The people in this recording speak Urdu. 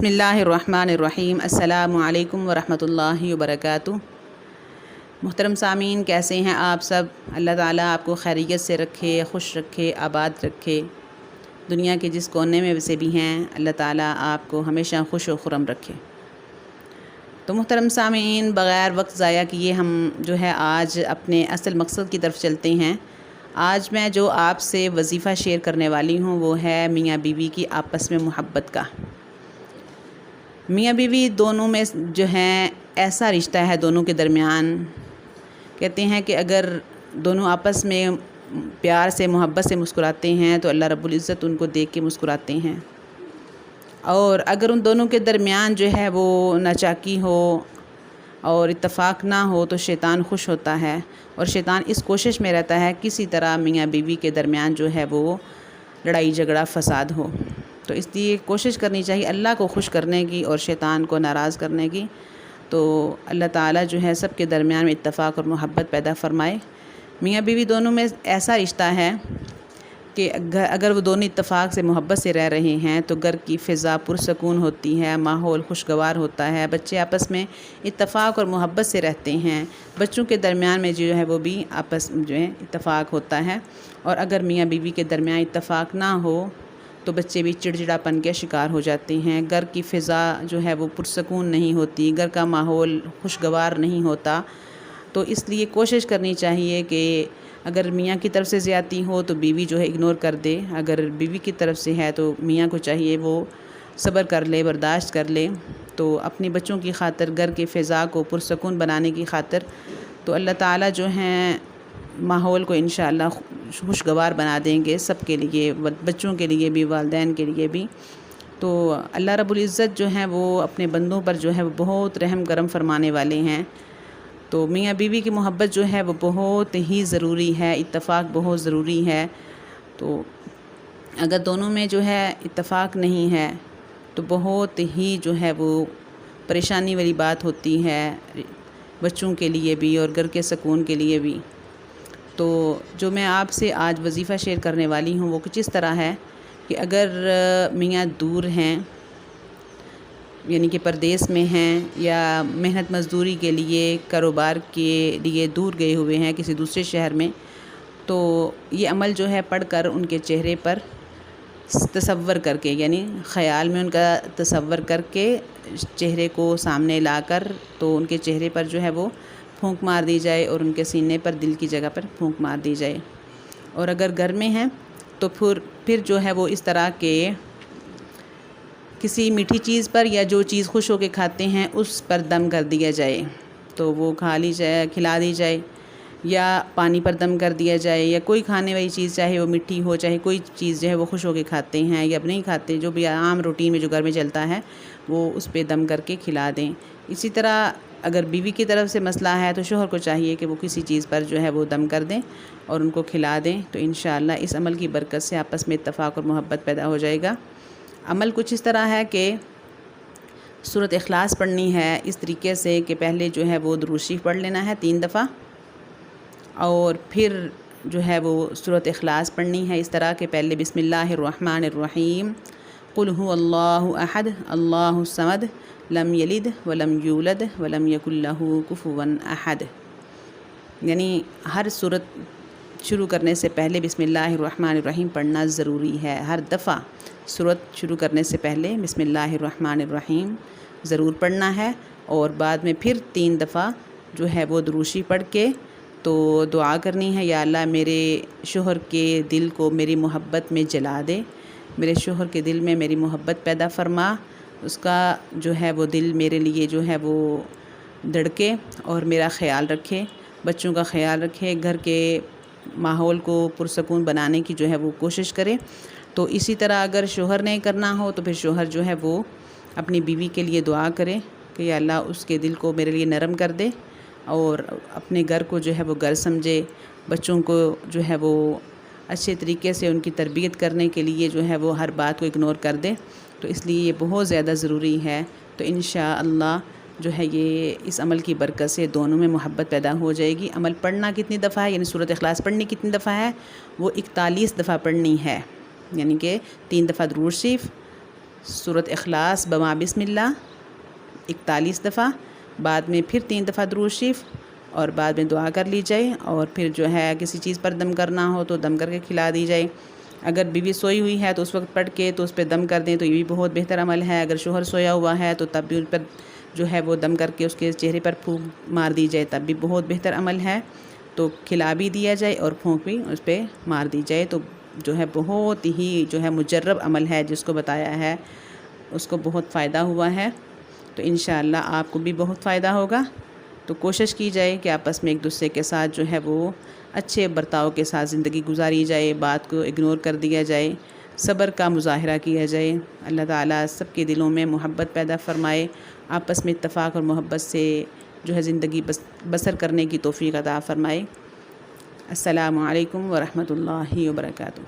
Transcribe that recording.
بسم اللہ الرحمن الرحیم۔ السلام علیکم ورحمۃ اللہ وبرکاتہ۔ محترم سامعین، کیسے ہیں آپ سب؟ اللہ تعالیٰ آپ کو خیریت سے رکھے، خوش رکھے، آباد رکھے۔ دنیا کے جس کونے میں سے بھی ہیں، اللہ تعالیٰ آپ کو ہمیشہ خوش و خرم رکھے۔ تو محترم سامعین، بغیر وقت ضائع کیے ہم آج اپنے اصل مقصد کی طرف چلتے ہیں۔ آج میں جو آپ سے وظیفہ شیئر کرنے والی ہوں وہ ہے میاں بیوی کی آپس میں محبت کا۔ میاں بیوی دونوں میں ایسا رشتہ ہے دونوں کے درمیان، کہتے ہیں کہ اگر دونوں آپس میں پیار سے محبت سے مسکراتے ہیں تو اللہ رب العزت ان کو دیکھ کے مسکراتے ہیں، اور اگر ان دونوں کے درمیان وہ ناچاکی ہو اور اتفاق نہ ہو تو شیطان خوش ہوتا ہے، اور شیطان اس کوشش میں رہتا ہے کسی طرح میاں بیوی کے درمیان وہ لڑائی جھگڑا فساد ہو۔ تو اس لیے کوشش کرنی چاہیے اللہ کو خوش کرنے کی اور شیطان کو ناراض کرنے کی۔ تو اللہ تعالیٰ سب کے درمیان میں اتفاق اور محبت پیدا فرمائے۔ میاں بیوی دونوں میں ایسا رشتہ ہے کہ اگر وہ دونوں اتفاق سے محبت سے رہ رہے ہیں تو گھر کی فضا پرسکون ہوتی ہے، ماحول خوشگوار ہوتا ہے، بچے آپس میں اتفاق اور محبت سے رہتے ہیں، بچوں کے درمیان میں وہ بھی آپس اتفاق ہوتا ہے۔ اور اگر میاں بیوی کے درمیان اتفاق نہ ہو تو بچے بھی چڑچڑاپن کے شکار ہو جاتے ہیں، گھر کی فضا وہ پرسکون نہیں ہوتی، گھر کا ماحول خوشگوار نہیں ہوتا۔ تو اس لیے کوشش کرنی چاہیے کہ اگر میاں کی طرف سے زیادتی ہو تو بیوی اگنور کر دے، اگر بیوی کی طرف سے ہے تو میاں کو چاہیے وہ صبر کر لے، برداشت کر لے۔ تو اپنے بچوں کی خاطر، گھر کے فضا کو پرسکون بنانے کی خاطر تو اللہ تعالیٰ ماحول کو انشاءاللہ خوشگوار بنا دیں گے، سب کے لیے، بچوں کے لیے بھی، والدین کے لیے بھی۔ تو اللہ رب العزت وہ اپنے بندوں پر وہ بہت رحم کرم فرمانے والے ہیں۔ تو میاں بیوی کی محبت وہ بہت ہی ضروری ہے، اتفاق بہت ضروری ہے۔ تو اگر دونوں میں اتفاق نہیں ہے تو بہت ہی وہ پریشانی والی بات ہوتی ہے، بچوں کے لیے بھی اور گھر کے سکون کے لیے بھی۔ تو میں آپ سے آج وظیفہ شیئر کرنے والی ہوں وہ کچھ اس طرح ہے کہ اگر میاں دور ہیں، یعنی کہ پردیس میں ہیں یا محنت مزدوری کے لیے، کاروبار کے لیے دور گئے ہوئے ہیں کسی دوسرے شہر میں، تو یہ عمل پڑھ کر ان کے چہرے پر تصور کر کے، یعنی خیال میں ان کا تصور کر کے چہرے کو سامنے لا کر تو ان کے چہرے پر وہ پھونک مار دی جائے، اور ان کے سینے پر، دل کی جگہ پر پھونک مار دی جائے۔ اور اگر گھر میں ہیں تو پھر وہ اس طرح کے کسی میٹھی چیز پر یا جو چیز خوش ہو کے کھاتے ہیں اس پر دم کر دیا جائے، تو وہ کھلا دی جائے، یا پانی پر دم کر دیا جائے، یا کوئی کھانے والی چیز، چاہے وہ مٹھی ہو، چاہے کوئی چیز وہ خوش ہو کے کھاتے ہیں یا نہیں کھاتے، جو بھی عام روٹین میں جو گھر میں چلتا ہے وہ اس پہ دم کر کے کھلا دیں۔ اسی طرح اگر بیوی کی طرف سے مسئلہ ہے تو شوہر کو چاہیے کہ وہ کسی چیز پر وہ دم کر دیں اور ان کو کھلا دیں۔ تو انشاءاللہ اس عمل کی برکت سے آپس میں اتفاق اور محبت پیدا ہو جائے گا۔ عمل کچھ اس طرح ہے کہ سورۃ اخلاص پڑھنی ہے اس طریقے سے کہ پہلے وہ درود شریف پڑھ لینا ہے 3 دفعہ، اور پھر وہ سورۃ اخلاص پڑھنی ہے اس طرح کہ پہلے بسم اللہ الرحمن الرحیم، قل هو اللہ احد اللہ الصمد لم یلد ولم یولد ولم یکن لہ کفوا احد، یعنی ہر سورت شروع کرنے سے پہلے بسم اللہ الرحمن الرحیم پڑھنا ضروری ہے۔ ہر دفعہ سورت شروع کرنے سے پہلے بسم اللہ الرحمن الرحیم ضرور پڑھنا ہے، اور بعد میں پھر 3 دفعہ وہ درود شریف پڑھ کے تو دعا کرنی ہے، یا اللہ میرے شوہر کے دل کو میری محبت میں جلا دے، میرے شوہر کے دل میں میری محبت پیدا فرما، اس کا وہ دل میرے لیے وہ دھڑکے اور میرا خیال رکھے، بچوں کا خیال رکھے، گھر کے ماحول کو پرسکون بنانے کی وہ کوشش کرے۔ تو اسی طرح اگر شوہر نہیں کرنا ہو تو پھر شوہر وہ اپنی بیوی کے لیے دعا کرے کہ یا اللہ اس کے دل کو میرے لیے نرم کر دے، اور اپنے گھر کو وہ گھر سمجھے، بچوں کو وہ اچھے طریقے سے ان کی تربیت کرنے کے لیے وہ ہر بات کو اگنور کر دے۔ تو اس لیے یہ بہت زیادہ ضروری ہے۔ تو انشاءاللہ یہ اس عمل کی برکت سے دونوں میں محبت پیدا ہو جائے گی۔ عمل پڑھنا کتنی دفعہ ہے، یعنی سورۃ اخلاص پڑھنی کتنی دفعہ ہے، وہ 41 دفعہ پڑھنی ہے، یعنی کہ 3 دفعہ درود شریف، سورۃ اخلاص بما بسم اللہ 41 دفعہ، بعد میں پھر 3 دفعہ درود شریف، اور بعد میں دعا کر لی جائے، اور پھر جو ہے کسی چیز پر دم کرنا ہو تو دم کر کے کھلا دی جائے۔ اگر بیوی سوئی ہوئی ہے تو اس وقت پڑھ کے تو اس پہ دم کر دیں تو یہ بھی بہت بہتر عمل ہے۔ اگر شوہر سویا ہوا ہے تو تب بھی ان پر جو ہے وہ دم کر کے اس کے چہرے پر پھونک مار دی جائے، تب بھی بہت بہتر عمل ہے۔ تو کھلا بھی دیا جائے اور پھونک بھی اس پہ مار دی جائے، تو جو ہے بہت ہی جو ہے مجرب عمل ہے، جس کو بتایا ہے اس کو بہت فائدہ ہوا ہے۔ تو انشاءاللہ آپ کو بھی بہت فائدہ ہوگا۔ تو کوشش کی جائے کہ آپس میں ایک دوسرے کے ساتھ جو ہے وہ اچھے برتاؤ کے ساتھ زندگی گزاری جائے، بات کو اگنور کر دیا جائے، صبر کا مظاہرہ کیا جائے۔ اللہ تعالیٰ سب کے دلوں میں محبت پیدا فرمائے، آپس میں اتفاق اور محبت سے جو ہے زندگی بسر کرنے کی توفیق عطا فرمائے۔ السلام علیکم ورحمۃ اللہ وبرکاتہ۔